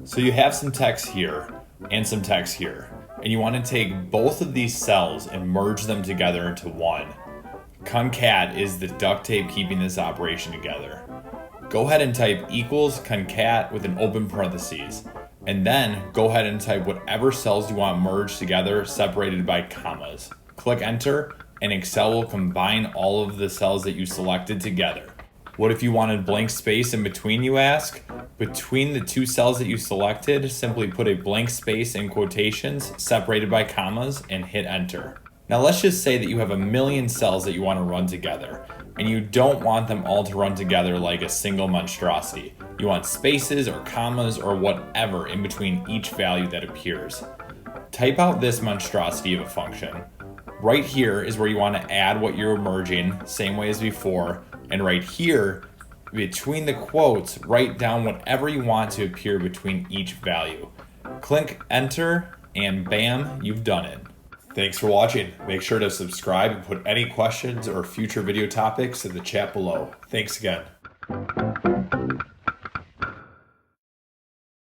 So you have some text here and some text here, and you want to take both of these cells and merge them together into one. Concat is the duct tape keeping this operation together. Go ahead and type equals concat with an open parentheses, and then go ahead and type whatever cells you want merged together separated by commas. Click enter, and Excel will combine all of the cells that you selected together. What if you wanted blank space in between, you ask? Between the two cells that you selected, simply put a blank space in quotations separated by commas and hit enter. Now let's just say that you have a million cells that you want to run together, and you don't want them all to run together like a single monstrosity. You want spaces or commas or whatever in between each value that appears. Type out this monstrosity of a function. Right here is where you want to add what you're merging, same way as before, and right here, between the quotes, write down whatever you want to appear between each value. Click enter, and bam, you've done it. Thanks for watching. Make sure to subscribe and put any questions or future video topics in the chat below. Thanks again.